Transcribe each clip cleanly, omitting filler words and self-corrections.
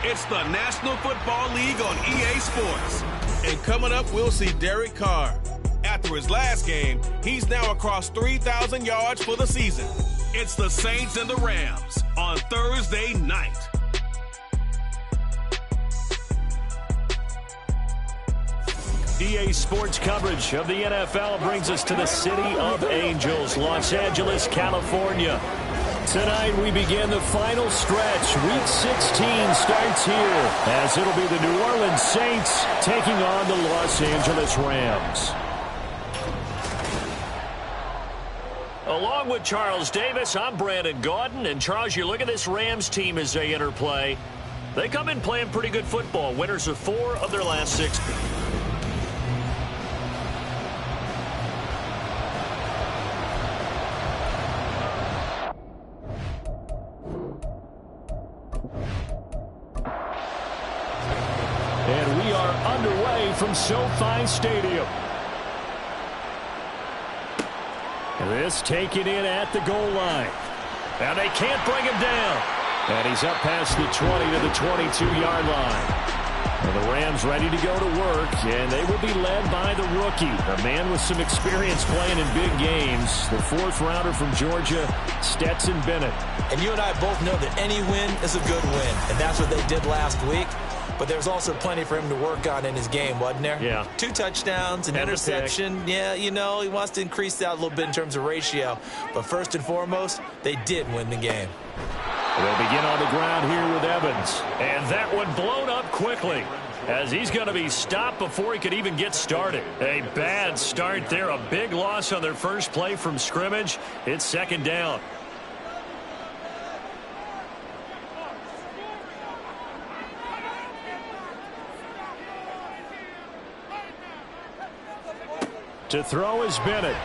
It's the National Football League on EA Sports. And coming up, we'll see Derek Carr. After his last game, he's now across 3,000 yards for the season. It's the Saints and the Rams on Thursday night. EA Sports coverage of the NFL brings us to the City of Angels, Los Angeles, California. Tonight we begin the final stretch. Week 16 starts here as it'll be the New Orleans Saints taking on the Los Angeles Rams. Along with Charles Davis, I'm Brandon Gaudin. And Charles, you look at this Rams team as they enter play. They come in playing pretty good football. Winners of 4 of their last 6. And we are underway from SoFi Stadium. This taken in at the goal line. And they can't bring him down. And he's up past the 20 to the 22-yard line. And the Rams ready to go to work, and they will be led by the rookie, a man with some experience playing in big games, the 4th-rounder from Georgia, Stetson Bennett. And you and I both know that any win is a good win, and that's what they did last week. But there's also plenty for him to work on in his game, wasn't there? Yeah. 2 touchdowns, an interception. Yeah, you know, he wants to increase that a little bit in terms of ratio. But first and foremost, they did win the game. They'll begin on the ground here with Evans. And that one blown up quickly as he's going to be stopped before he could even get started. A bad start there. A big loss on their first play from scrimmage. It's 2nd down. To throw is Bennett.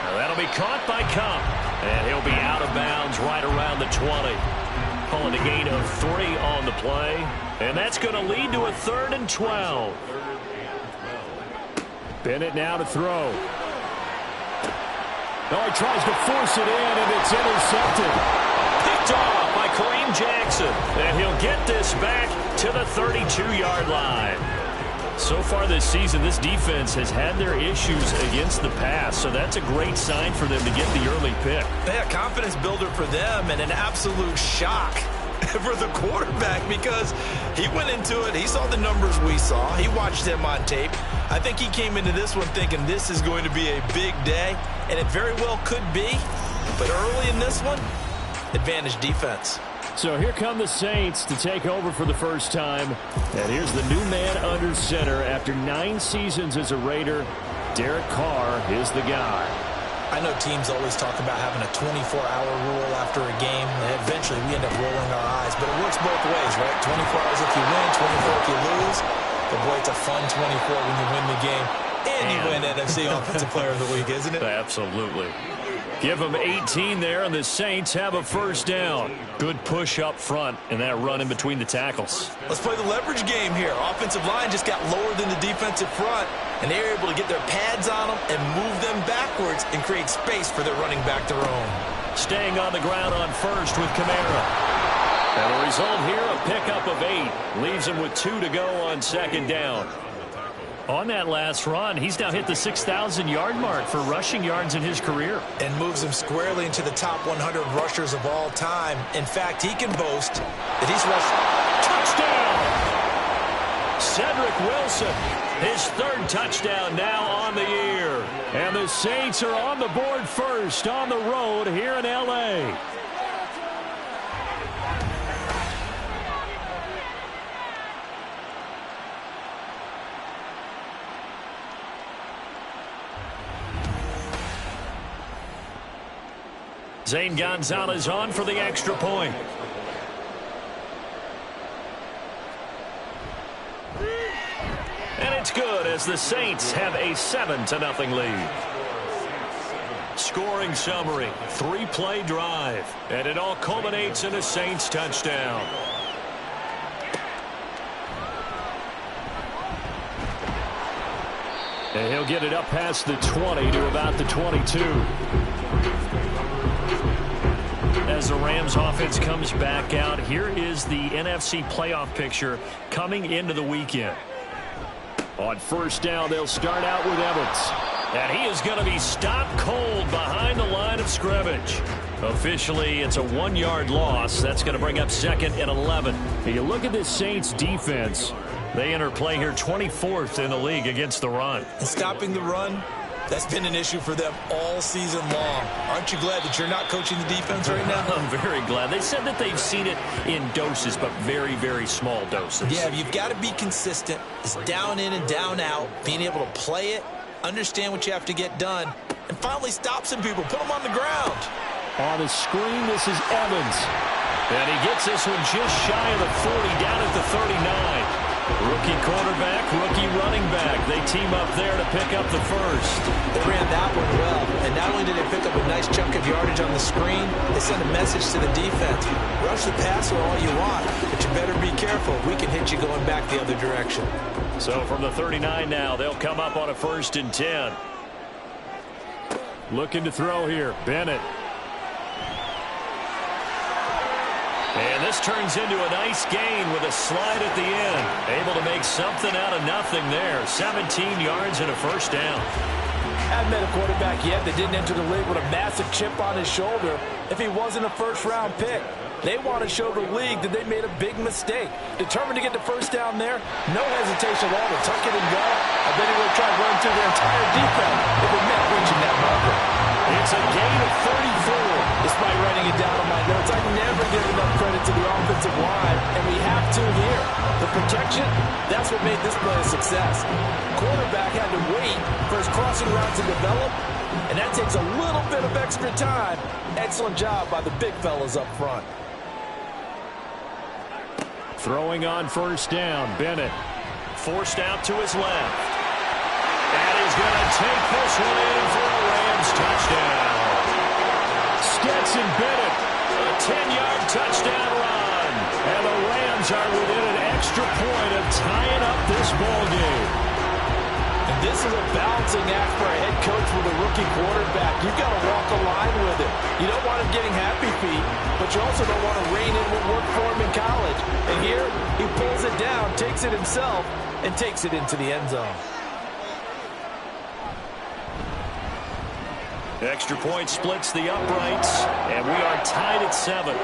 Now that'll be caught by Cup. And he'll be out of bounds right around the 20. Calling a gain of 3 on the play. And that's going to lead to a 3rd and 12. Bennett now to throw. No, he tries to force it in, and it's intercepted. Picked off by Kareem Jackson. And he'll get this back to the 32-yard line. So far this season, this defense has had their issues against the pass, so that's a great sign for them to get the early pick. Yeah, confidence builder for them and an absolute shock for the quarterback because he went into it. He saw the numbers we saw. He watched him on tape. I think he came into this one thinking this is going to be a big day, and it very well could be. But early in this one, advantage defense. So here come the Saints to take over for the first time. And here's the new man under center after 9 seasons as a Raider. Derek Carr is the guy. I know teams always talk about having a 24-hour rule after a game. And eventually we end up rolling our eyes. But it works both ways, right? 24 hours if you win, 24 if you lose. But boy, it's a fun 24 when you win the game. And you win NFC Offensive Player of the Week, isn't it? Absolutely. Give them 18 there, and the Saints have a first down. Good push up front, and that run in between the tackles. Let's play the leverage game here. Offensive line just got lower than the defensive front, and they were able to get their pads on them and move them backwards and create space for their running back to roam. Staying on the ground on first with Kamara. And the result here, a pickup of 8. Leaves him with 2 to go on 2nd down. On that last run, he's now hit the 6,000-yard mark for rushing yards in his career. And moves him squarely into the top 100 rushers of all time. In fact, he can boast that he's rushed. Touchdown! Cedric Wilson, his 3rd touchdown now on the year. And the Saints are on the board first on the road here in L.A. Zane Gonzalez on for the extra point. And it's good as the Saints have a 7-0 lead. Scoring summary, 3-play drive. And it all culminates in a Saints touchdown. And he'll get it up past the 20 to about the 22. as the Rams offense comes back out. Here is the NFC playoff picture coming into the weekend. On first down, they'll start out with Evans. And he is going to be stopped cold behind the line of scrimmage. Officially, it's a 1-yard loss. That's going to bring up 2nd and 11. If you look at this Saints defense, they enter play here 24th in the league against the run. And stopping the run, that's been an issue for them all season long. Aren't you glad that you're not coaching the defense right now? I'm very glad. They said that they've seen it in doses, but very, very small doses. Yeah, you've got to be consistent. It's down in and down out, being able to play it, understand what you have to get done, and finally stop some people, put them on the ground. On the screen, this is Evans. And he gets this one just shy of the 40, down at the 39. Rookie quarterback, rookie running back. They team up there to pick up the first. They ran that one well. And not only did they pick up a nice chunk of yardage on the screen, they sent a message to the defense. Rush the passer all you want, but you better be careful. We can hit you going back the other direction. So from the 39 now, they'll come up on a 1st and 10. Looking to throw here, Bennett. And this turns into a nice gain with a slide at the end. Able to make something out of nothing there. 17 yards and a first down. Haven't met a quarterback yet that didn't enter the league with a massive chip on his shoulder if he wasn't a first-round pick. They want to show the league that they made a big mistake. Determined to get the first down there, no hesitation at all to tuck it and go. I bet he would have tried to run through their entire defense if it meant reaching that marker. It's a gain of 34. Despite writing it down on my notes, I never give enough credit to the offensive line, and we have to here. The protection, that's what made this play a success. Quarterback had to wait for his crossing route to develop, and that takes a little bit of extra time. Excellent job by the big fellas up front. Throwing on first down, Bennett. Forced out to his left. And he's going to take this one in for a Rams touchdown. Stetson Bennett, a 10-yard touchdown run. And the Rams are within an extra point of tying up this ball game. And this is a balancing act for a head coach with a rookie quarterback. You've got to walk a line with it. You don't want him getting happy feet, but you also don't want to rein in what worked for him in college. And here, he pulls it down, takes it himself, and takes it into the end zone. Extra point splits the uprights, and we are tied at 7.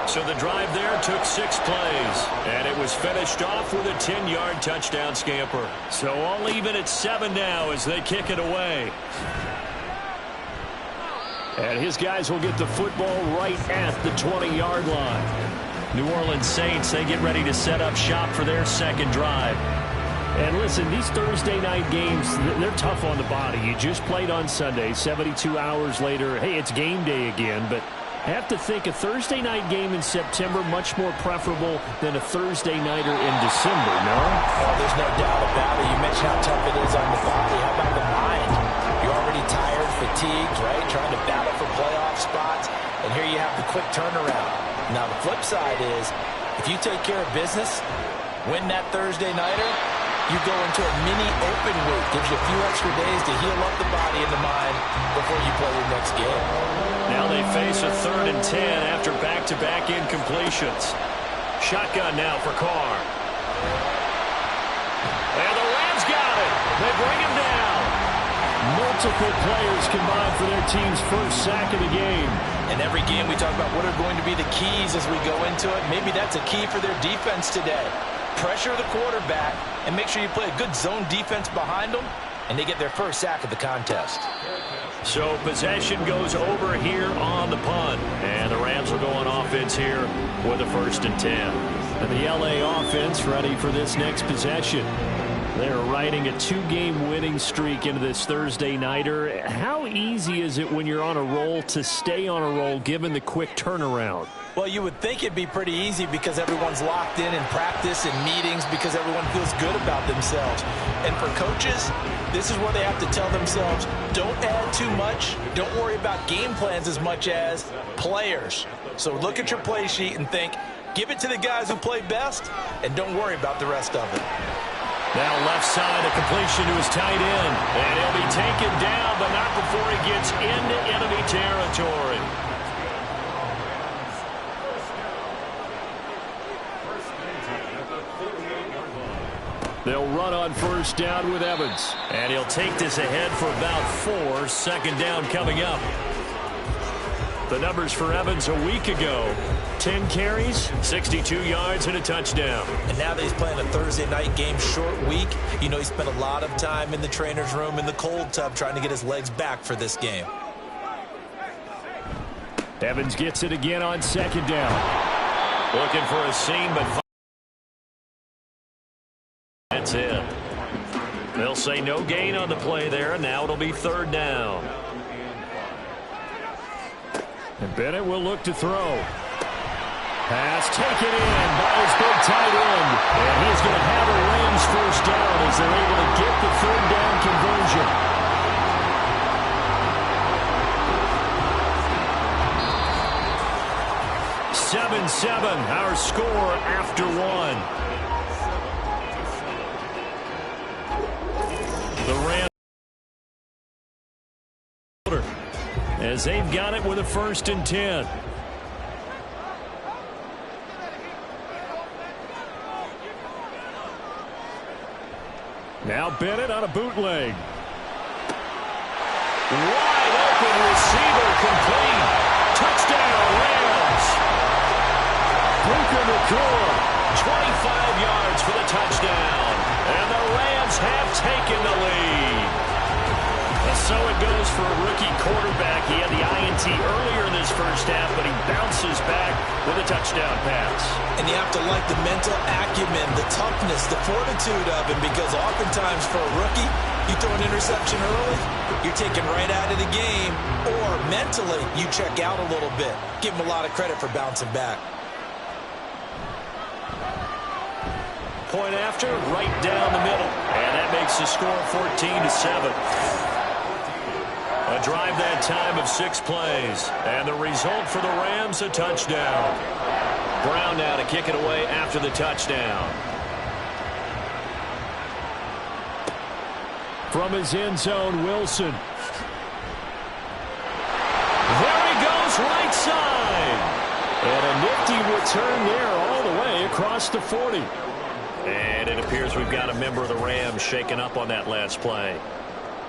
So the drive there took 6 plays, and it was finished off with a 10-yard touchdown scamper. So all even at 7 now as they kick it away. And his guys will get the football right at the 20-yard line. New Orleans Saints, they get ready to set up shop for their second drive. And listen, these Thursday night games, they're tough on the body. You just played on Sunday, 72 hours later. Hey, it's game day again, but I have to think a Thursday night game in September much more preferable than a Thursday nighter in December, no? Oh, there's no doubt about it. You mentioned how tough it is on the body. How about the mind? You're already tired, fatigued, right? Trying to battle for playoff spots, and here you have the quick turnaround. Now, the flip side is, if you take care of business, win that Thursday nighter, you go into a mini open week. Gives you a few extra days to heal up the body and the mind before you play your next game. Now they face a 3rd and 10 after back-to-back incompletions. Shotgun now for Carr. And the Rams got it. They bring him down. Multiple players combined for their team's first sack of the game. And every game we talk about what are going to be the keys as we go into it. Maybe that's a key for their defense today. Pressure the quarterback and make sure you play a good zone defense behind them, and they get their first sack of the contest. So possession goes over here on the punt, and the Rams will go on offense here with a 1st and 10. And the LA offense ready for this next possession. They're riding a 2-game winning streak into this Thursday nighter. How easy is it when you're on a roll to stay on a roll given the quick turnaround? Well, you would think it'd be pretty easy because everyone's locked in practice and meetings because everyone feels good about themselves. And for coaches, this is where they have to tell themselves, don't add too much. Don't worry about game plans as much as players. So look at your play sheet and think, give it to the guys who play best, and don't worry about the rest of it. Now left side, a completion to his tight end. And he'll be taken down, but not before he gets into enemy territory. They'll run on first down with Evans. And he'll take this ahead for about 4. Second down coming up. The numbers for Evans a week ago: 10 carries, 62 yards, and a touchdown. And now that he's playing a Thursday night game, short week, you know he spent a lot of time in the trainer's room in the cold tub trying to get his legs back for this game. Evans gets it again on second down. Looking for a seam, but that's it. They'll say no gain on the play there, and now it'll be third down. And Bennett will look to throw. Pass taken in by his big tight end. And he's going to have a Rams first down as they're able to get the third down conversion. Seven, our score after 1. The Rams, as they've got it with a 1st and 10. Now Bennett on a bootleg. Wide open receiver, complete. Touchdown, Rams. Puka Nacua, 25 yards for the touchdown. And the Rams have taken the lead. So it goes for a rookie quarterback. He had the INT earlier in this first half, but he bounces back with a touchdown pass. And you have to like the mental acumen, the toughness, the fortitude of him, because oftentimes for a rookie, you throw an interception early, you're taken right out of the game, or mentally, you check out a little bit. Give him a lot of credit for bouncing back. Point after, right down the middle. And that makes the score 14-7. A drive that time of 6 plays. And the result for the Rams, a touchdown. Brown now to kick it away after the touchdown. From his end zone, Wilson. There he goes, right side. And a nifty return there all the way across the 40. And it appears we've got a member of the Rams shaken up on that last play.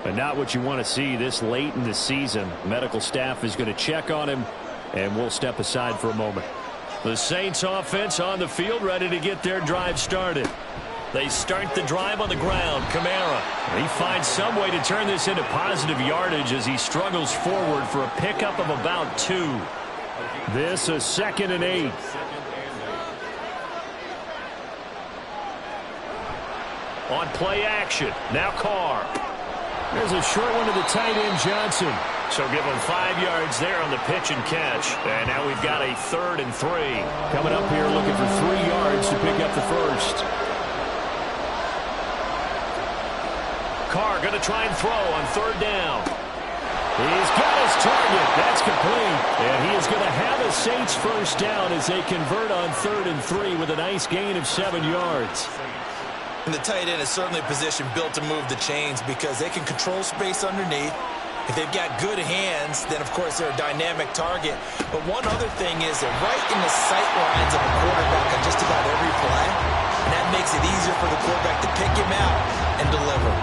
But not what you want to see this late in the season. Medical staff is going to check on him, and we'll step aside for a moment. The Saints offense on the field, ready to get their drive started. They start the drive on the ground. Kamara. He finds some way to turn this into positive yardage as he struggles forward for a pickup of about 2. This a 2nd and 8. On play action. Now Carr. There's a short one to the tight end, Johnson. So give him 5 yards there on the pitch and catch. And now we've got a 3rd and 3. Coming up here looking for 3 yards to pick up the first. Carr going to try and throw on 3rd down. He's got his target. That's complete. And he is going to have a Saints first down as they convert on 3rd and 3 with a nice gain of 7 yards. And the tight end is certainly a position built to move the chains because they can control space underneath. If they've got good hands, then, of course, they're a dynamic target. But one other thing is they're right in the sight lines of a quarterback on just about every play. And that makes it easier for the quarterback to pick him out and deliver.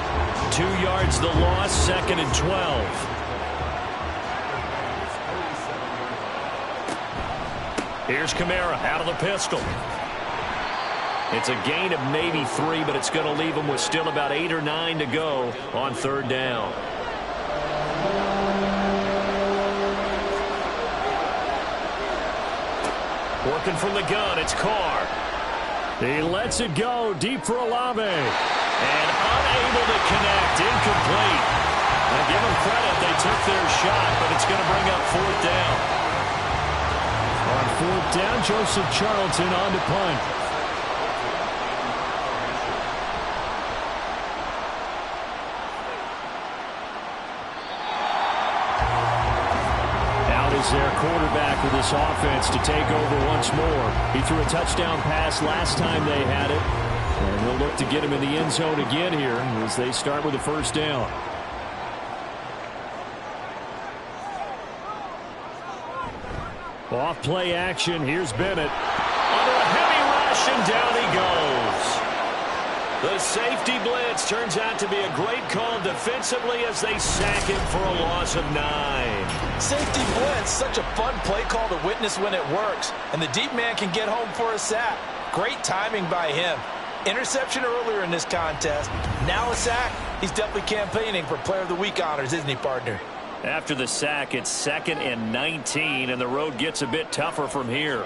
2 yards the loss, 2nd and 12. Here's Kamara out of the pistol. It's a gain of maybe 3, but it's going to leave them with still about 8 or 9 to go on 3rd down. Working from the gun, it's Carr. He lets it go deep for Olave. And unable to connect, incomplete. And give them credit, they took their shot, but it's going to bring up 4th down. On 4th down, Joseph Charlton on to punt. Their quarterback with this offense to take over once more. He threw a touchdown pass last time they had it. And they'll look to get him in the end zone again here as they start with the first down. Off play action. Here's Bennett. Under a heavy rush, and down he goes. The safety blitz turns out to be a great call defensively as they sack him for a loss of 9. Safety blitz, such a fun play call to witness when it works. And the deep man can get home for a sack. Great timing by him. Interception earlier in this contest. Now a sack. He's definitely campaigning for Player of the Week honors, isn't he, partner? After the sack, it's 2nd and 19, and the road gets a bit tougher from here.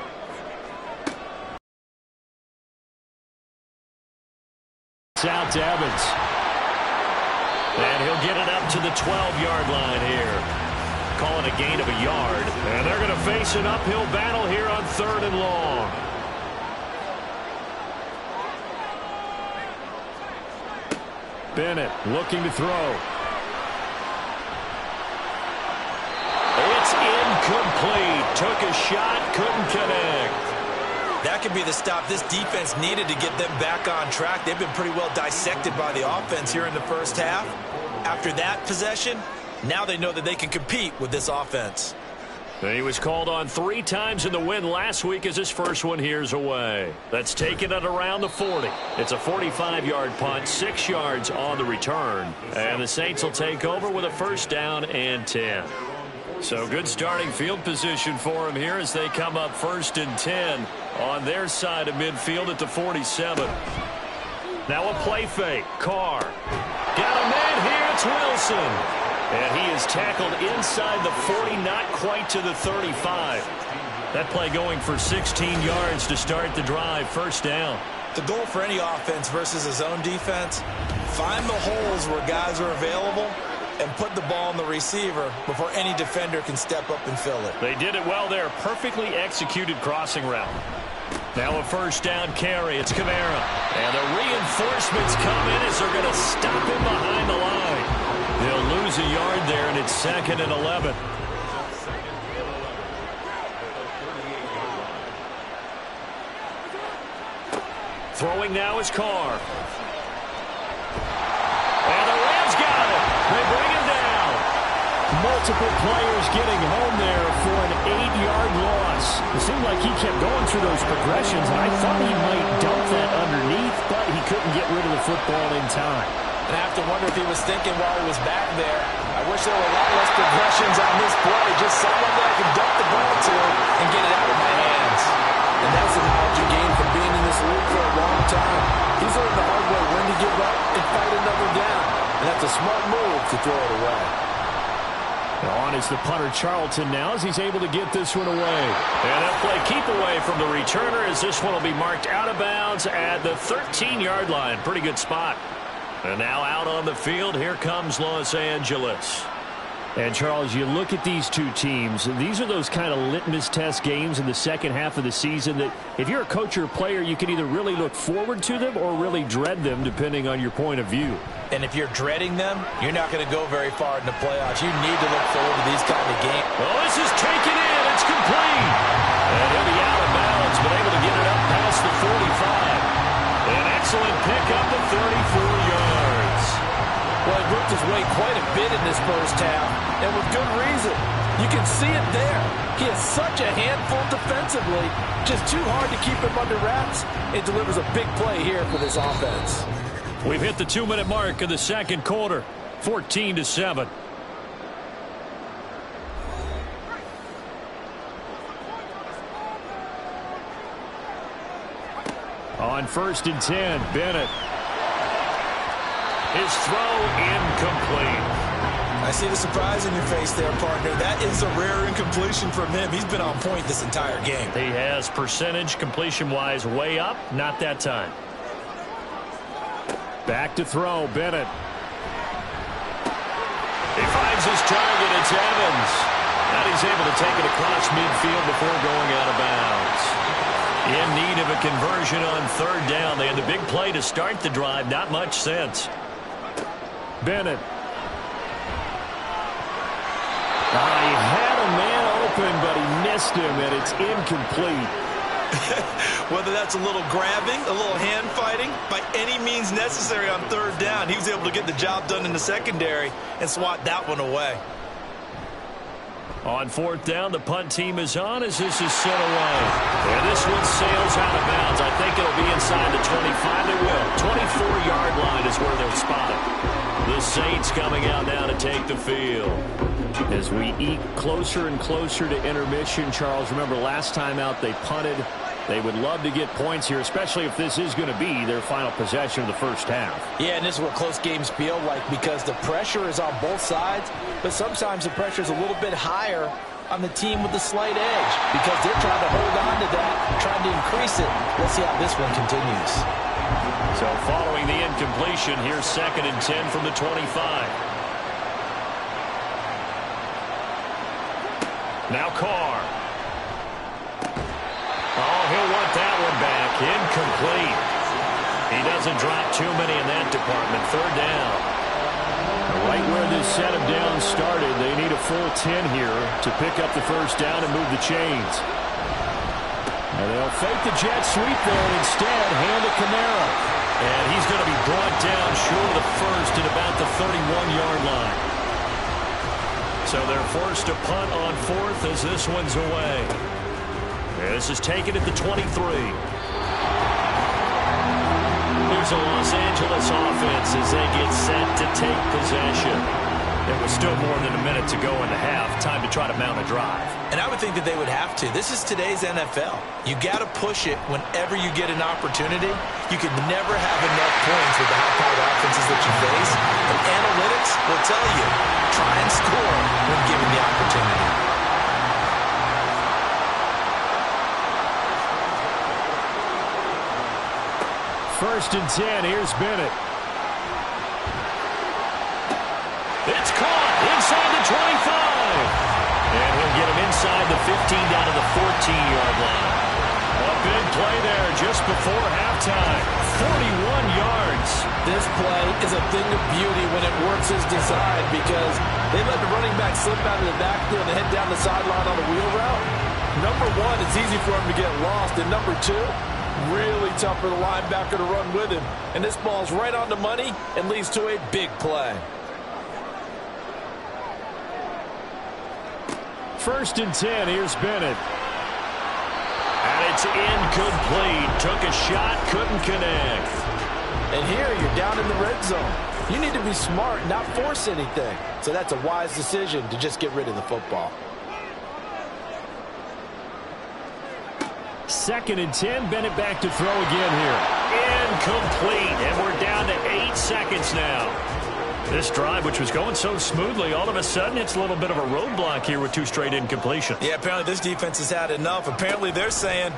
Out to Evans. And he'll get it up to the 12-yard line here. Calling a gain of a yard. And they're going to face an uphill battle here on 3rd and long. Bennett looking to throw. It's incomplete. Took a shot, couldn't connect. That could be the stop this defense needed to get them back on track. They've been pretty well dissected by the offense here in the first half. After that possession, now they know that they can compete with this offense. He was called on 3 times in the win last week as his first one here's away. That's taken at around the 40. It's a 45-yard punt, 6 yards on the return. And the Saints will take over with a 1st down and 10. So good starting field position for him here as they come up 1st and 10 on their side of midfield at the 47. Now a play fake. Carr. Got a man here. It's Wilson. And he is tackled inside the 40, not quite to the 35. That play going for 16 yards to start the drive. 1st down. The goal for any offense versus a zone defense, find the holes where guys are available and put the ball on the receiver before any defender can step up and fill it. They did it well there. Perfectly executed crossing route. Now a 1st down carry. It's Kamara. And the reinforcements come in as they're going to stop him behind the line. They'll lose a yard there, and it's 2nd and 11. Throwing now is Carr. And the Rams got it. They bring him down. Multiple players getting home there for an 8-yard loss. It seemed like he kept going through those progressions, and I thought he might dump that underneath, but he couldn't get rid of the football in time. And I have to wonder if he was thinking while he was back there, I wish there were a lot less progressions on this play. Just someone that I could dump the ball to and get it out of my hands. And that's the knowledge you gain from being in this league for a long time. He's learned the hard way when to give up and fight another down. And that's a smart move to throw it away. On is the punter Charlton now as he's able to get this one away. And that play keep away from the returner as this one will be marked out of bounds at the 13-yard line. Pretty good spot. And now out on the field, here comes Los Angeles. And, Charles, you look at these two teams, these are those kind of litmus test games in the second half of the season that if you're a coach or a player, you can either really look forward to them or really dread them, depending on your point of view. And if you're dreading them, you're not going to go very far in the playoffs. You need to look forward to these kind of games. Well, this is taken in. It's complete. And he'll be out of bounds, but able to get it up past the 45. An excellent pickup of 34 yards. Well, he worked his way quite a bit in this first half, and with good reason. You can see it there. He has such a handful defensively, just too hard to keep him under wraps. It delivers a big play here for this offense. We've hit the 2-minute mark of the second quarter, 14-7. On 1st and 10, Bennett. His throw incomplete. I see the surprise in your face there, partner. That is a rare incompletion from him. He's been on point this entire game. He has percentage completion-wise way up. Not that time. Back to throw, Bennett. He finds his target. It's Evans. And he's able to take it across midfield before going out of bounds. In need of a conversion on 3rd down. They had the big play to start the drive. Not much sense. Bennett. He had a man open, but he missed him, and it's incomplete. Whether that's a little grabbing, a little hand fighting, by any means necessary on 3rd down, he was able to get the job done in the secondary and swat that one away. On 4th down, the punt team is on as this is sent away. And this one sails out of bounds. I think think it'll be inside the 25? They will. 24-yard line is where they'll spot it. The Saints coming out now to take the field. As we eke closer and closer to intermission, Charles, remember last time out they punted. They would love to get points here, especially if this is going to be their final possession of the first half. Yeah, and this is what close games feel like because the pressure is on both sides, but sometimes the pressure is a little bit higher on the team with the slight edge because they're trying to hold on to that, trying to increase it. Let's see how this one continues. So following the incompletion, here's 2nd and 10 from the 25. Now Carr. Oh, he'll want that one back. Incomplete. He doesn't drop too many in that department. 3rd down. Right where this set of downs started, they need a full 10 here to pick up the first down and move the chains. And they'll fake the jet sweep there and instead hand to Kamara. And he's going to be brought down short of the first at about the 31-yard line. So they're forced to punt on 4th as this one's away. This is taken at the 23. Here's a Los Angeles offense as they get set to take possession. There was still more than a minute to go in the half. Time to try to mount a drive. And I would think that they would have to. This is today's NFL. You got to push it whenever you get an opportunity. You can never have enough points with the high-powered offenses that you face. And analytics will tell you, try and score when given the opportunity. First and 10. Here's Bennett. It's caught inside the 25. And he'll get him inside the 15 down to the 14-yard line. A big play there just before halftime. 41 yards. This play is a thing of beauty when it works as designed because they let the running back slip out of the backfield and head down the sideline on a wheel route. Number one, it's easy for him to get lost. And number two, really tough for the linebacker to run with him. And this ball's right on the money and leads to a big play. First and 10. Here's Bennett. And it's incomplete. Took a shot, couldn't connect. And here you're down in the red zone. You need to be smart, not force anything. So that's a wise decision to just get rid of the football. 2nd and 10. Bennett back to throw again here. Incomplete. And we're down to 8 seconds now. This drive, which was going so smoothly, all of a sudden it's a little bit of a roadblock here with 2 straight incompletions. Yeah, apparently this defense has had enough. Apparently they're saying,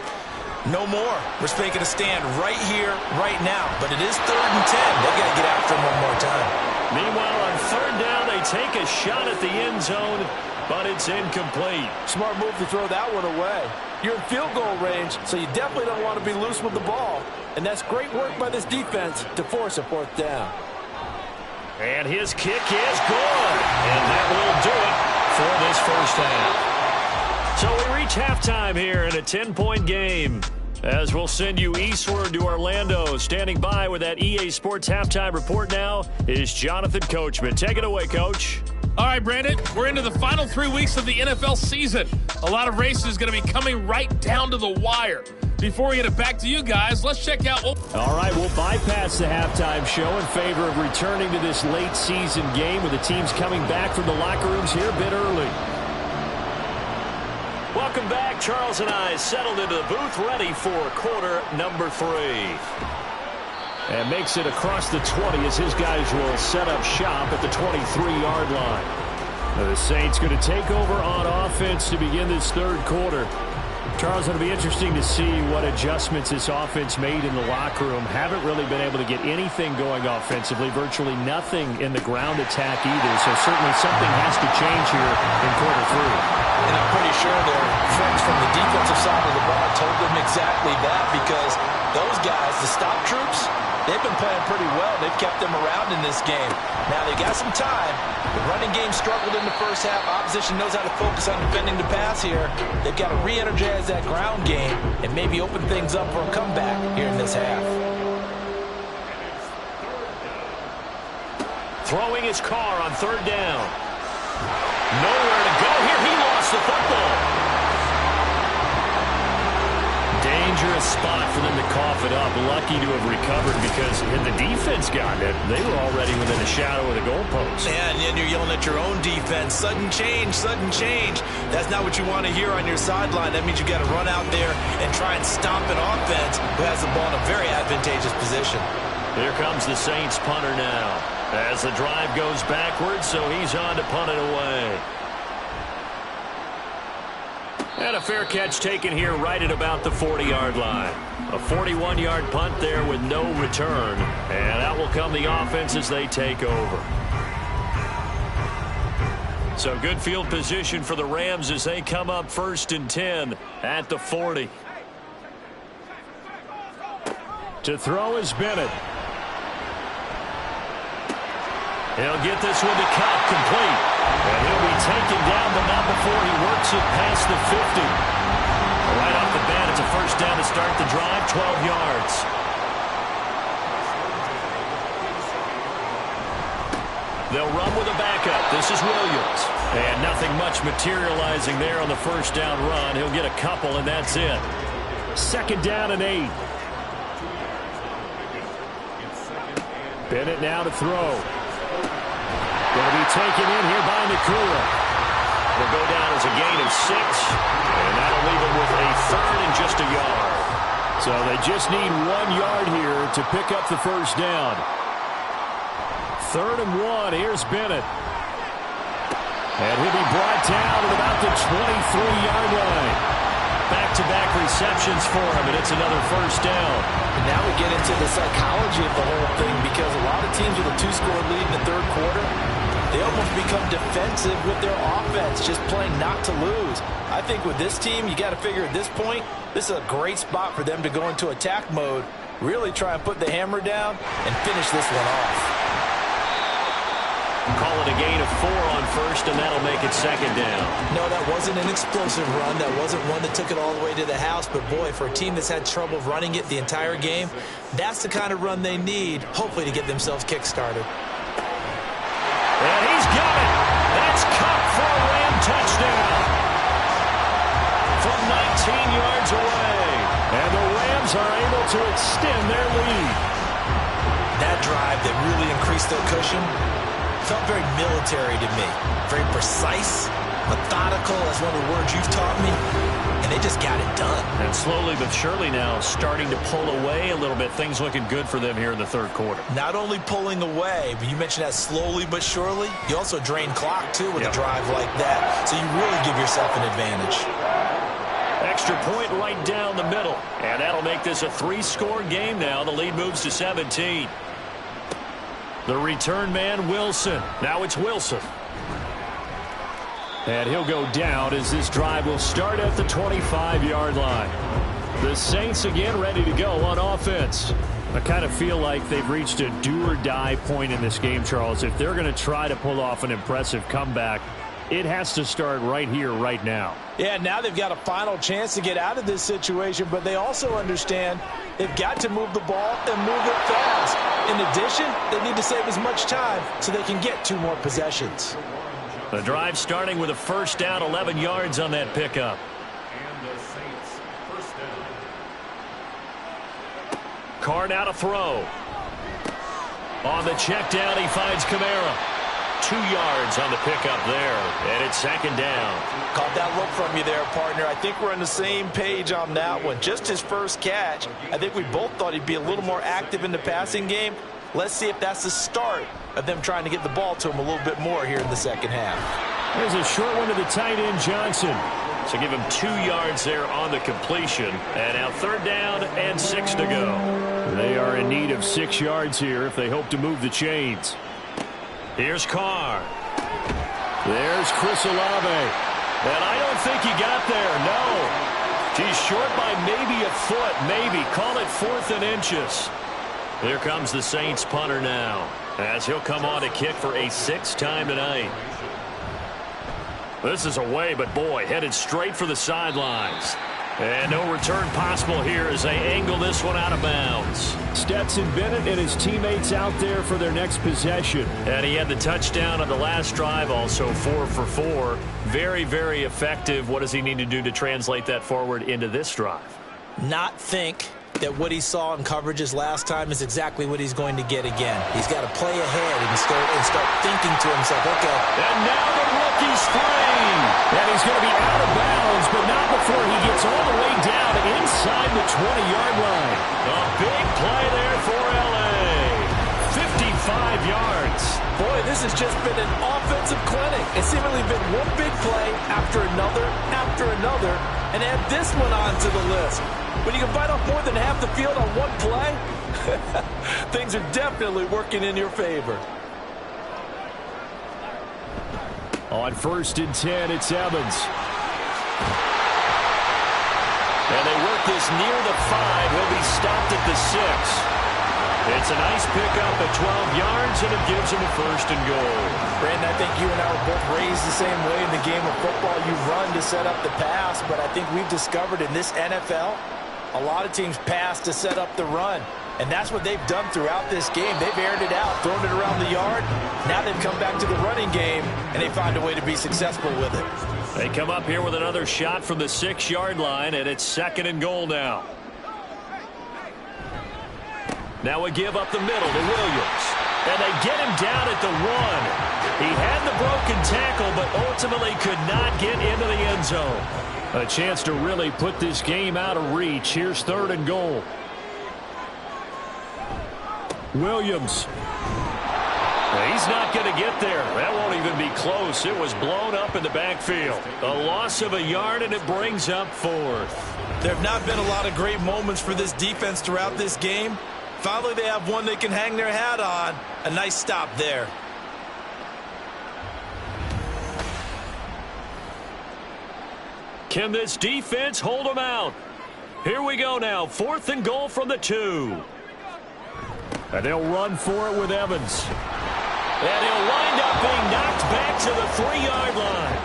no more. We're making a stand right here, right now. But it is 3rd and 10. They've got to get after him one more time. Meanwhile, on 3rd down, they take a shot at the end zone, but it's incomplete. Smart move to throw that one away. You're in field goal range, so you definitely don't want to be loose with the ball. And that's great work by this defense to force a 4th down. And his kick is good. And that will do it for this first half. So we reach halftime here in a 10-point game. As we'll send you eastward to Orlando. Standing by with that EA Sports halftime report now is Jonathan Coachman. Take it away, Coach. All right, Brandon, we're into the final 3 weeks of the NFL season. A lot of races going to be coming right down to the wire. Before we get it back to you guys, let's check out. All right, we'll bypass the halftime show in favor of returning to this late season game with the teams coming back from the locker rooms here a bit early. Welcome back. Charles and I settled into the booth ready for quarter number 3. And makes it across the 20 as his guys will set up shop at the 23-yard line. Now the Saints going to take over on offense to begin this 3rd quarter. Charles, it'll be interesting to see what adjustments this offense made in the locker room. Haven't really been able to get anything going offensively, virtually nothing in the ground attack either. So certainly something has to change here in quarter 3. And I'm pretty sure their friends from the defensive side of the ball told them exactly that because those guys, the stop troops, they've been playing pretty well. They've kept them around in this game. Now, they got some time. The running game struggled in the first half. Opposition knows how to focus on defending the pass here. They've got to re-energize that ground game and maybe open things up for a comeback here in this half. Throwing his car on 3rd down. Nowhere to go here. He lost the football. dangerous spot for them to cough it up. Lucky to have recovered because had the defense gotten it, they were already within a shadow of the goalpost. Yeah, and you're yelling at your own defense. Sudden change, sudden change. That's not what you want to hear on your sideline. That means you got to run out there and try and stop an offense who has the ball in a very advantageous position. Here comes the Saints punter now. As the drive goes backwards, so he's on to punt it away. And a fair catch taken here right at about the 40-yard line. A 41-yard punt there with no return. And that will come the offense as they take over. So good field position for the Rams as they come up 1st and 10 at the 40. To throw is Bennett. He'll get this one to Cup complete. And he'll be taken down, but not before he works it past the 50. Right off the bat, it's a first down to start the drive, 12 yards. They'll run with a backup. This is Williams. And nothing much materializing there on the first down run. He'll get a couple, and that's it. 2nd down and 8. Bennett now to throw. Going to be taken in here by Nakula. Will go down as a gain of 6, and that'll leave him with a 3rd and just a yard. So they just need 1 yard here to pick up the first down. 3rd and 1. Here's Bennett. And he'll be brought down at about the 23-yard line. Back-to-back receptions for him, and it's another first down. And now we get into the psychology of the whole thing because a lot of teams with a 2-score lead in the 3rd quarter, they almost become defensive with their offense, just playing not to lose. I think with this team, you got to figure at this point, this is a great spot for them to go into attack mode, really try and put the hammer down and finish this one off. Call it a gain of 4 on first, and that'll make it 2nd down. No, that wasn't an explosive run. That wasn't one that took it all the way to the house. But, boy, for a team that's had trouble running it the entire game, that's the kind of run they need, hopefully, to get themselves kick-started. And he's got it. That's Cup for a Ram touchdown. From 19 yards away. And the Rams are able to extend their lead. That drive that really increased their cushion felt very military to me. Very precise, methodical, that's one of the words you've taught me. And they just got it done. And slowly but surely now starting to pull away a little bit. Things looking good for them here in the 3rd quarter. Not only pulling away, but you mentioned that slowly but surely. You also drain clock, too, with a drive like that. So you really give yourself an advantage. Extra point right down the middle. And that'll make this a 3-score game now. The lead moves to 17. The return man, Wilson. Now it's Wilson. And he'll go down as this drive will start at the 25-yard line. The Saints again ready to go on offense. I kind of feel like they've reached a do-or-die point in this game, Charles. If they're going to try to pull off an impressive comeback, it has to start right here, right now. Yeah, now they've got a final chance to get out of this situation, but they also understand they've got to move the ball and move it fast. In addition, they need to save as much time so they can get 2 more possessions. The drive starting with a first down, 11 yards on that pickup. Carr now to throw. On the check down, he finds Kamara. 2 yards on the pickup there, and it's 2nd down. Caught that look from you there, partner. I think we're on the same page on that one. Just his first catch. I think we both thought he'd be a little more active in the passing game. Let's see if that's the start of them trying to get the ball to him a little bit more here in the 2nd half. There's a short one to the tight end, Johnson. So give him 2 yards there on the completion. And now 3rd down and 6 to go. They are in need of 6 yards here if they hope to move the chains. Here's Carr. There's Chris Olave. And I don't think he got there, no. He's short by maybe a foot, maybe. Call it 4th and inches. Here comes the Saints punter now, as he'll come on to kick for a 6th time tonight. This is away, but boy, headed straight for the sidelines. And no return possible here as they angle this one out of bounds. Stetson Bennett and his teammates out there for their next possession. And he had the touchdown on the last drive, also 4 for 4. Very, very effective. What does he need to do to translate that forward into this drive? not think that what he saw in coverages last time is exactly what he's going to get again. He's got to play ahead and start thinking to himself, okay. And now the rookie's free. And he's going to be out of bounds, but not before he gets all the way down inside the 20-yard line. A big play there for L.A. 55 yards. Boy, this has just been an offensive clinic. It's seemingly been one big play after another, and add this one onto the list. When you can bite off more than half the field on one play, things are definitely working in your favor. On 1st and 10, it's Evans. And they work this near the 5. He'll be stopped at the 6. It's a nice pickup at 12 yards, and it gives him a 1st and goal. Brandon, I think you and I were both raised the same way in the game of football. You run to set up the pass, but I think we've discovered in this NFL, a lot of teams pass to set up the run. And that's what they've done throughout this game. They've aired it out, thrown it around the yard. Now they've come back to the running game, and they find a way to be successful with it. They come up here with another shot from the 6-yard line, and it's 2nd and goal now. Now we give up the middle to Williams. And they get him down at the 1. He had the broken tackle, but ultimately could not get into the end zone. A chance to really put this game out of reach. Here's 3rd and goal. Williams. He's not going to get there. That won't even be close. It was blown up in the backfield. A loss of a yard, and it brings up 4th. There have not been a lot of great moments for this defense throughout this game. Finally, they have one they can hang their hat on. A nice stop there. Can this defense hold them out? Here we go now. 4th and goal from the 2. And they'll run for it with Evans. And he'll wind up being knocked back to the 3-yard line.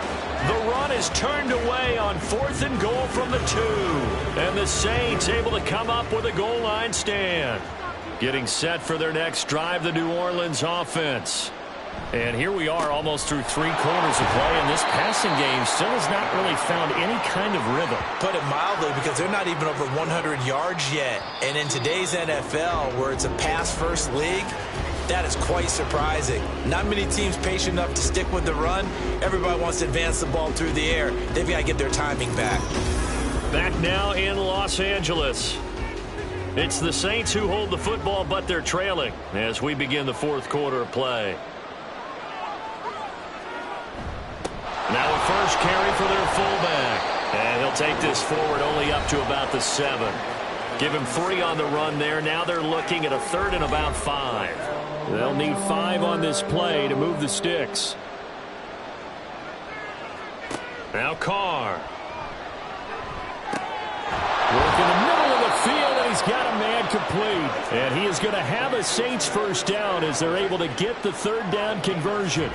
The run is turned away on 4th and goal from the 2. And the Saints able to come up with a goal line stand. Getting set for their next drive, the New Orleans offense. And here we are almost through 3 quarters of play, and this passing game still has not really found any kind of rhythm. Put it mildly, because they're not even over 100 yards yet. And in today's NFL, where it's a pass-first league, that is quite surprising. Not many teams patient enough to stick with the run. Everybody wants to advance the ball through the air. They've got to get their timing back. Back now in Los Angeles. It's the Saints who hold the football, but they're trailing as we begin the 4th quarter of play. Now a first carry for their fullback. And he'll take this forward only up to about the 7. Give him 3 on the run there. Now they're looking at a 3rd and about 5. They'll need 5 on this play to move the sticks. Now Carr. Work in the middle of the field, and he's got a man complete. And he is going to have a Saints 1st down as they're able to get the 3rd down conversion.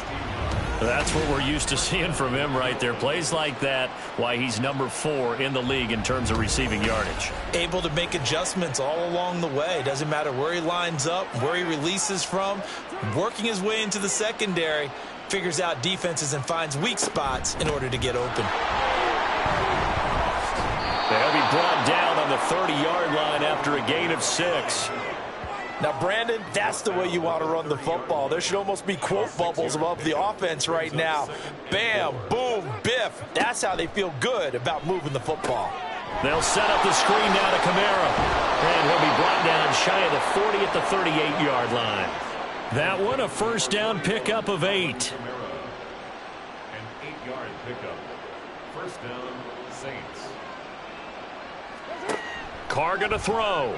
That's what we're used to seeing from him right there. Plays like that, why he's number 4 in the league in terms of receiving yardage. Able to make adjustments all along the way. Doesn't matter where he lines up, where he releases from. Working his way into the secondary. Figures out defenses and finds weak spots in order to get open. They'll be brought down on the 30-yard line after a gain of 6. Now, Brandon, that's the way you want to run the football. There should almost be quote bubbles above the offense right now. Bam, boom, biff. That's how they feel good about moving the football. They'll set up the screen now to Kamara. And he'll be brought down shy of the 40 at the 38-yard line. That one, a 1st down pickup of 8. An 8-yard pickup. 1st down, Saints. Carr going to throw.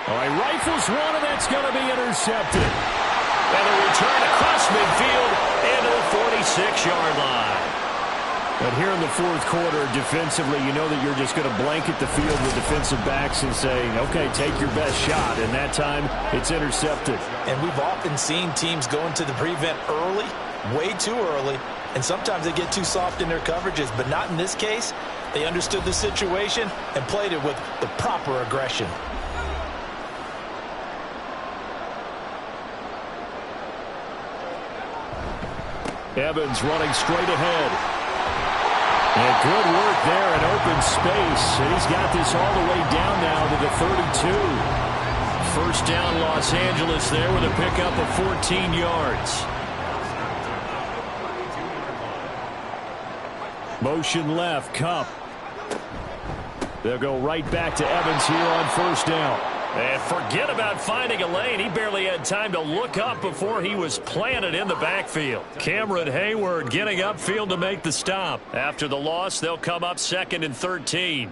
All right, rifles one, and that's going to be intercepted. And a return across midfield into the 46-yard line. But here in the 4th quarter, defensively, you know that you're just going to blanket the field with defensive backs and say, okay, take your best shot. And that time, it's intercepted. And we've often seen teams go into the prevent early, way too early, and sometimes they get too soft in their coverages. But not in this case. They understood the situation and played it with the proper aggression. Evans running straight ahead. And good work there in open space. And he's got this all the way down now to the 32. First down, Los Angeles there with a pickup of 14 yards. Motion left, Cup. They'll go right back to Evans here on first down. And forget about finding a lane. He barely had time to look up before he was planted in the backfield. Cameron Hayward getting upfield to make the stop. After the loss, they'll come up 2nd and 13.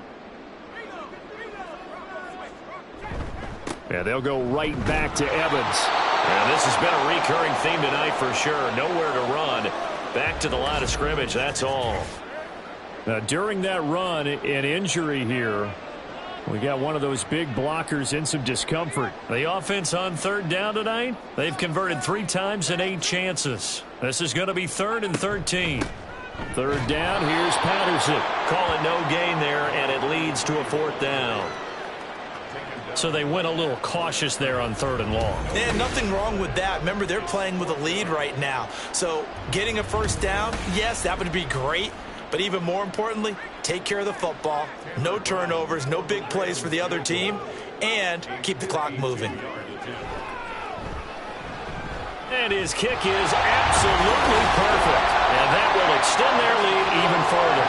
And they'll go right back to Evans. And this has been a recurring theme tonight for sure. Nowhere to run. Back to the line of scrimmage, that's all. Now, during that run, an injury here. We got one of those big blockers in some discomfort. The offense on 3rd down tonight, they've converted 3 times in 8 chances. This is going to be 3rd and 13. 3rd down, here's Patterson. Call it no gain there, and it leads to a 4th down. So they went a little cautious there on 3rd and long. And nothing wrong with that. Remember, they're playing with a lead right now. So getting a first down, yes, that would be great. But even more importantly, take care of the football. No turnovers, no big plays for the other team, and keep the clock moving. And his kick is absolutely perfect. And that will extend their lead even further.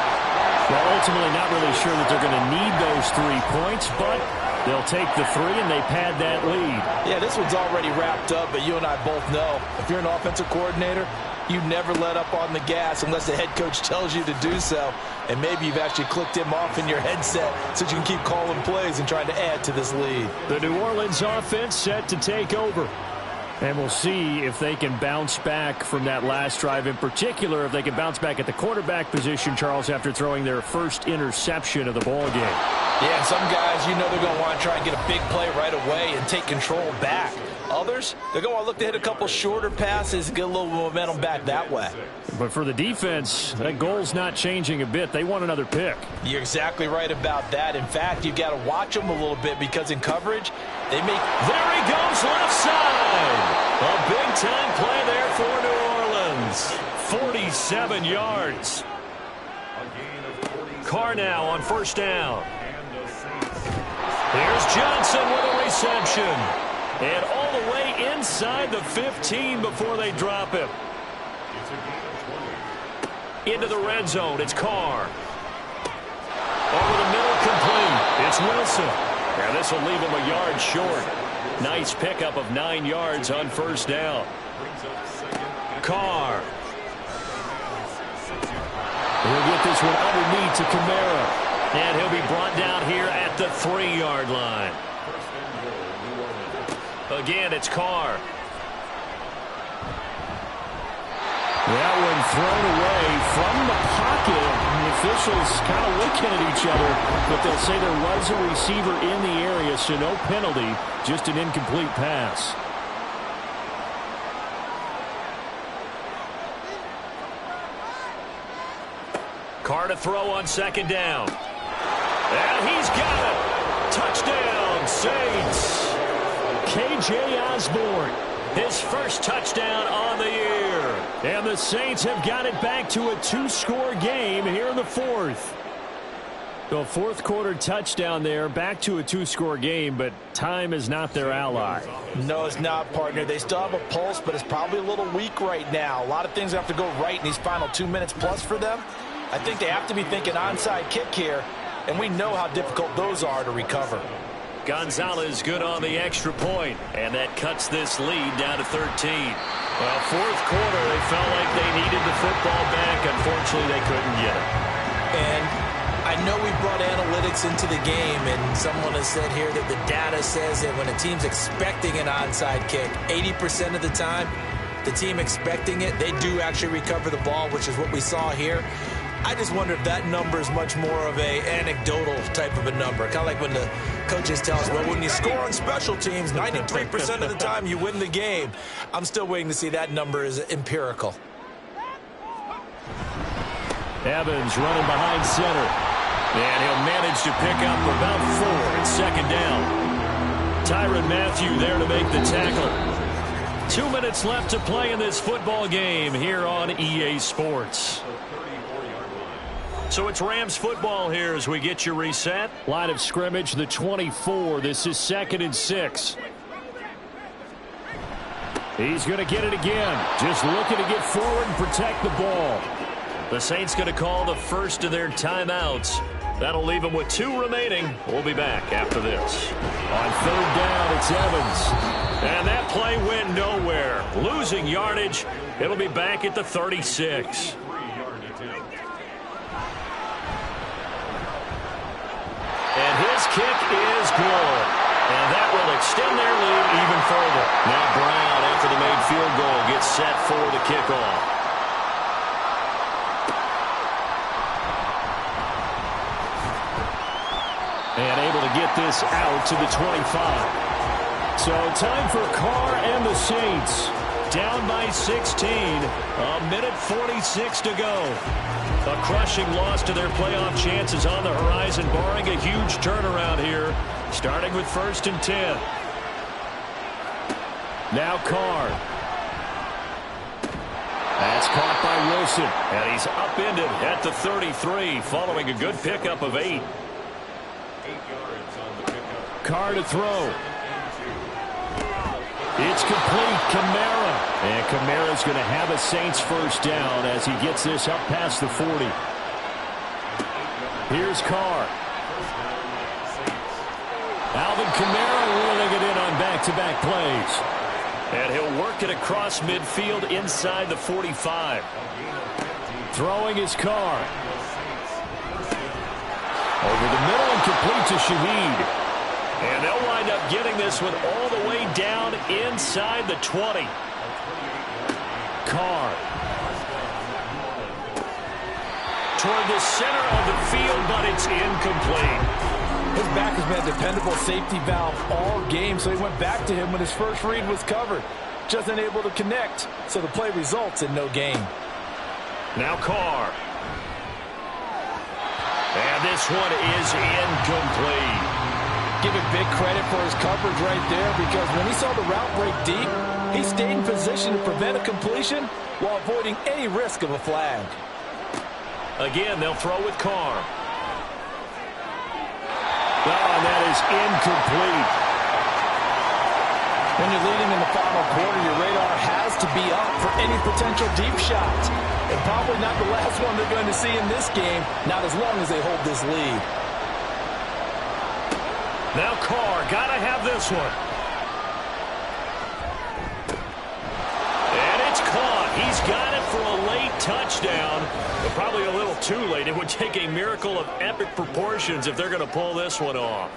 Well, ultimately not really sure that they're going to need those 3 points, but they'll take the 3 and they pad that lead. Yeah, this one's already wrapped up, but you and I both know if you're an offensive coordinator, you never let up on the gas unless the head coach tells you to do so. And maybe you've actually clicked him off in your headset so you can keep calling plays and trying to add to this lead. The New Orleans offense set to take over. And we'll see if they can bounce back from that last drive. In particular, if they can bounce back at the quarterback position, Charles, after throwing their first interception of the ball game. Yeah, some guys, you know they're going to want to try and get a big play right away and take control back. Others, they're going to look to hit a couple shorter passes and get a little momentum back that way. But for the defense, that goal's not changing a bit. They want another pick. You're exactly right about that. In fact, you've got to watch them a little bit because in coverage, they make... There he goes left side. A big-time play there for New Orleans. 47 yards. Carr now on first down. Here's Johnson with a reception. And all the way inside the 15 before they drop him. Into the red zone, it's Carr. Over the middle, complete. It's Wilson. And this will leave him a yard short. Nice pickup of 9 yards on first down. Carr. He'll get this one underneath to Kamara. And he'll be brought down here at the 3-yard line. Again, it's Carr. That one thrown away from the pocket. The officials kind of looking at each other, but they'll say there was a receiver in the area, so no penalty, just an incomplete pass. Carr to throw on second down. And he's got it. Touchdown, Saints. K.J. Osborne, his first touchdown on the year. And the Saints have got it back to a 2-score game here in the 4th. The 4th quarter touchdown there, back to a 2-score game, but time is not their ally. No, it's not, partner. They still have a pulse, but it's probably a little weak right now. A lot of things have to go right in these final 2 minutes plus for them. I think they have to be thinking onside kick here, and we know how difficult those are to recover. Gonzalez good on the extra point, and that cuts this lead down to 13. Well, 4th quarter, they felt like they needed the football back. Unfortunately, they couldn't get it. And I know we brought analytics into the game, and someone has said here that the data says that when a team's expecting an onside kick, 80% of the time, the team expecting it, they do actually recover the ball, which is what we saw here. I just wonder if that number is much more of a anecdotal type of a number. Kind of like when the coaches tell us, well, when you score on special teams, 93% of the time you win the game. I'm still waiting to see that number is empirical. Evans running behind center. And he'll manage to pick up about 4 at second down. Tyrann Mathieu there to make the tackle. 2 minutes left to play in this football game here on EA Sports. So it's Rams football here as we get you reset. Line of scrimmage, the 24. This is 2nd and 6. He's going to get it again. Just looking to get forward and protect the ball. The Saints going to call the first of their timeouts. That'll leave them with 2 remaining. We'll be back after this. On 3rd down, it's Evans. And that play went nowhere. Losing yardage. It'll be back at the 36. And his kick is good. And that will extend their lead even further. Now Brown, after the made field goal, gets set for the kickoff. And able to get this out to the 25. So time for Carr and the Saints. Down by 16. A minute 46 to go. A crushing loss to their playoff chances on the horizon, barring a huge turnaround here, starting with 1st and 10. Now Carr. That's caught by Wilson. And he's upended at the 33, following a good pickup of 8. 8 yards on the pickup. Carr to throw. It's complete. Kamara. And Kamara's going to have a Saints first down as he gets this up past the 40. Here's Carr. Alvin Kamara reeling it in on back-to-back plays. And he'll work it across midfield inside the 45. Throwing his Carr. Over the middle and complete to Shaheed. And they'll wind up getting this one all the way down inside the 20. Carr. Toward the center of the field, but it's incomplete. His back has been a dependable safety valve all game, so he went back to him when his first read was covered. Just unable to connect, so the play results in no gain. Now Carr. And this one is incomplete. Give him big credit for his coverage right there, because when he saw the route break deep, he stayed in position to prevent a completion while avoiding any risk of a flag. Again, they'll throw with Carr. Oh, that is incomplete. When you're leading in the final quarter, your radar has to be up for any potential deep shot. And probably not the last one they're going to see in this game, not as long as they hold this lead. Now Carr, got to have this one. And it's caught. He's got it for a late touchdown, but probably a little too late. It would take a miracle of epic proportions if they're going to pull this one off.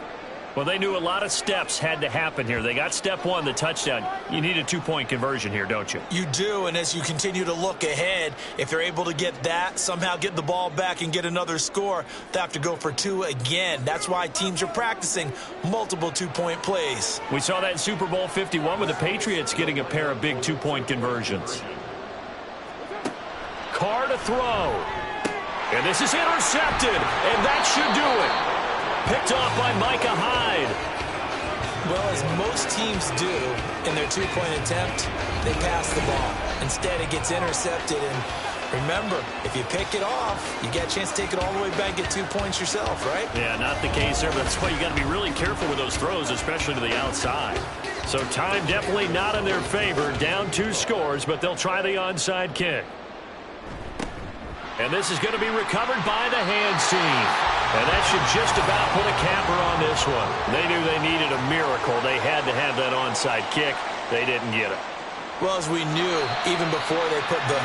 Well, they knew a lot of steps had to happen here. They got step 1, the touchdown. You need a 2-point conversion here, don't you? You do, and as you continue to look ahead, if they're able to get that, somehow get the ball back and get another score, they have to go for 2 again. That's why teams are practicing multiple 2-point plays. We saw that in Super Bowl 51 with the Patriots getting a pair of big 2-point conversions. Carr to throw. And this is intercepted, and that should do it. Picked off by Micah Hyde. Well, as most teams do in their 2-point attempt, they pass the ball. Instead, it gets intercepted. And remember, if you pick it off, you get a chance to take it all the way back and get 2 points yourself, right? Yeah, not the case there. But that's why you got to be really careful with those throws, especially to the outside. So time definitely not in their favor. Down 2 scores, but they'll try the onside kick. And this is going to be recovered by the hands team. And that should just about put a capper on this one. They knew they needed a miracle. They had to have that onside kick. They didn't get it. Well, as we knew, even before they put the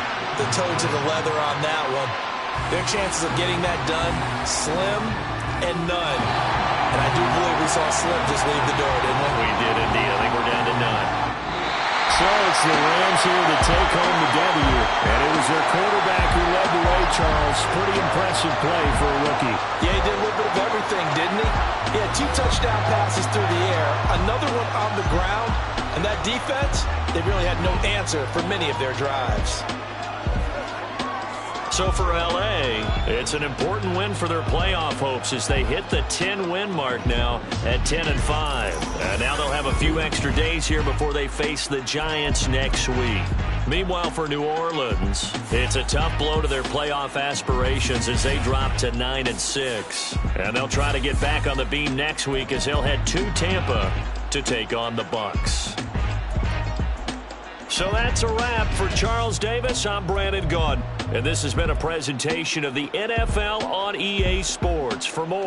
toe to the leather on that one, their chances of getting that done, slim and none. And I do believe we saw Slim just leave the door, didn't we? We did indeed. I think we're down to none. So it's the Rams here to take home the W. And it was their quarterback who led the way, Charles. Pretty impressive play for a rookie. Yeah, he did a little bit of everything, didn't he? He had 2 touchdown passes through the air, another one on the ground, and that defense, they really had no answer for many of their drives. So for L.A., it's an important win for their playoff hopes as they hit the 10-win mark now at 10-5. And now they'll have a few extra days here before they face the Giants next week. Meanwhile, for New Orleans, it's a tough blow to their playoff aspirations as they drop to 9-6. And they'll try to get back on the beam next week as they'll head to Tampa to take on the Bucs. So that's a wrap for Charles Davis. I'm Brandon Gaudin, and this has been a presentation of the NFL on EA Sports. For more